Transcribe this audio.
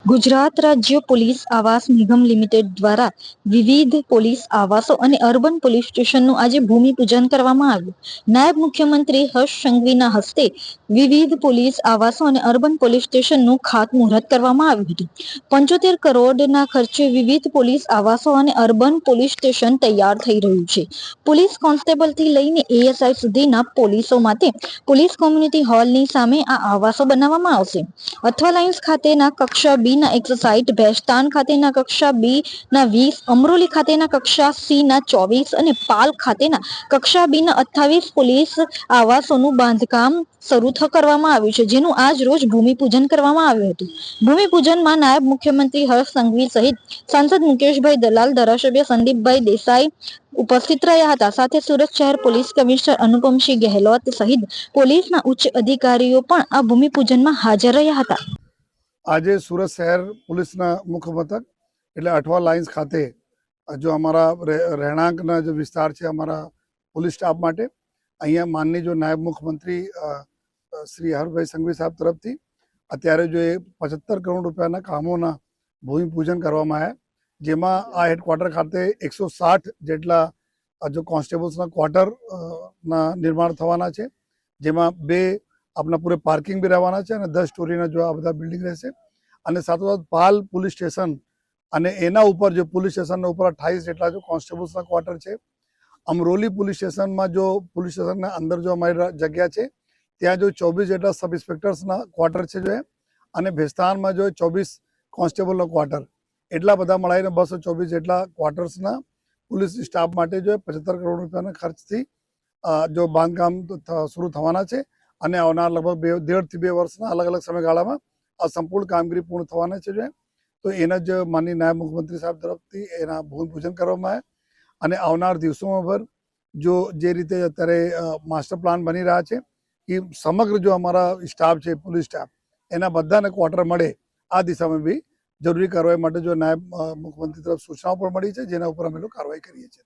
ગુજરાત રાજ્ય પોલીસ આવાસ નિગમ લિમિટેડ દ્વારા વિવિધ પોલીસ આવાસો અને અર્બન પોલીસ સ્ટેશનનું આજે ભૂમિપૂજન કરવામાં આવ્યું. નાયબ મુખ્યમંત્રી હર્ષ સંઘવીના હસ્તે વિવિધ પોલીસ આવાસો અને અર્બન પોલીસ સ્ટેશનનું ખાતમુહૂર્ત કરવામાં આવ્યું હતું. 75 કરોડના ખર્ચે વિવિધ પોલીસ આવાસો અને અર્બન પોલીસ સ્ટેશન તૈયાર થઈ રહ્યું છે. પોલીસ કોન્સ્ટેબલથી લઈને એએસઆઈ સુધીના પોલીસો માટે પોલીસ કોમ્યુનિટી હોલની સામે આ આવાસો બનાવવામાં આવશે. અથવા લાઇન્સ ખાતેના કક્ષા બી ના 160, ભેસ્તાન ખાતેના કક્ષા બી ના 20, અમરોલી ખાતેના કક્ષા સી ના 24 અને પાલ ખાતેના કક્ષા બી ના 28 પોલીસ આવાસોનું બાંધકામ શરૂ કરવામાં આવ્યું છે, જેનું આજ રોજ ભૂમિપૂજન કરવામાં આવ્યું હતું. ભૂમિપૂજનમાં નાયબ મુખ્યમંત્રી હર્ષ સંઘવી સહિત સાંસદ મુકેશભાઈ દલાલ, ધારાસભ્ય સંદીપભાઈ દેસાઈ ઉપસ્થિત રહ્યા હતા. સાથે સુરત શહેર પોલીસ કમિશનર અનુપમસિંહ ગહેલોત સહિત પોલીસના ઉચ્ચ અધિકારીઓ પણ આ ભૂમિપૂજનમાં હાજર રહ્યા હતા. આજે સુરત શહેર પોલીસના મુખ્ય મથક એટલે અઠવા લાઇન્સ ખાતે જો અમારા રહેણાંકના જે વિસ્તાર છે અમારા પોલીસ સ્ટાફ માટે, અહીંયા માનની જો નાયબ મુખ્યમંત્રી શ્રી હર્ષભાઈ સંઘવી સાહેબ તરફથી અત્યારે જો એ 75 કરોડ રૂપિયાના કામોના ભૂમિપૂજન કરવામાં આવ્યા, જેમાં આ હેડક્વાર્ટર ખાતે 160 જેટલા જો કોન્સ્ટેબલ્સના ક્વાર્ટરના નિર્માણ થવાના છે, જેમાં 2 આપણા પૂરે પાર્કિંગ બી રહેવાના છે અને 10 સ્ટોરીના જો આ બધા બિલ્ડિંગ રહેશે. અને સાથોસાથ પાલ પોલીસ સ્ટેશન અને એના ઉપર જો પોલીસ સ્ટેશનના ઉપર 28 જેટલા જો કોન્સ્ટેબલ્સના ક્વાર્ટર છે. અમરોલી પોલીસ સ્ટેશનમાં જો પોલીસ સ્ટેશનના અંદર જો અમારી જગ્યા છે ત્યાં જો 24 જેટલા સબ ઇન્સ્પેક્ટર્સના ક્વાર્ટર છે જો, અને ભેસ્તાનમાં જો 24 કોન્સ્ટેબલનો ક્વાર્ટર, એટલા બધા મળાઈને 224 જેટલા ક્વાર્ટર્સના પોલીસ સ્ટાફ માટે જો 75 કરોડ રૂપિયાના ખર્ચથી જો બાંધકામ શરૂ થવાના છે. અને આવનાર લગભગ 1.5 થી 2 વર્ષના અલગ અલગ સમયગાળામાં આ સંપૂર્ણ કામગીરી પૂર્ણ થવાના છે. તો એના જ માનનીય નાયબ મુખ્યમંત્રી સાહેબ તરફથી એના ભૂમિપૂજન કરવામાં આવે અને આવનાર દિવસોમાં જો જે રીતે અત્યારે માસ્ટર પ્લાન બની રહ્યા છે કે સમગ્ર જો અમારા સ્ટાફ છે પોલીસ સ્ટાફ એના બધાને ક્વાર્ટર મળે, આ દિશામાં બી જરૂરી કાર્યવાહી માટે જો નાયબ મુખ્યમંત્રી તરફ સૂચનાઓ પણ મળી છે, જેના ઉપર અમે લોકો કાર્યવાહી કરીએ છીએ.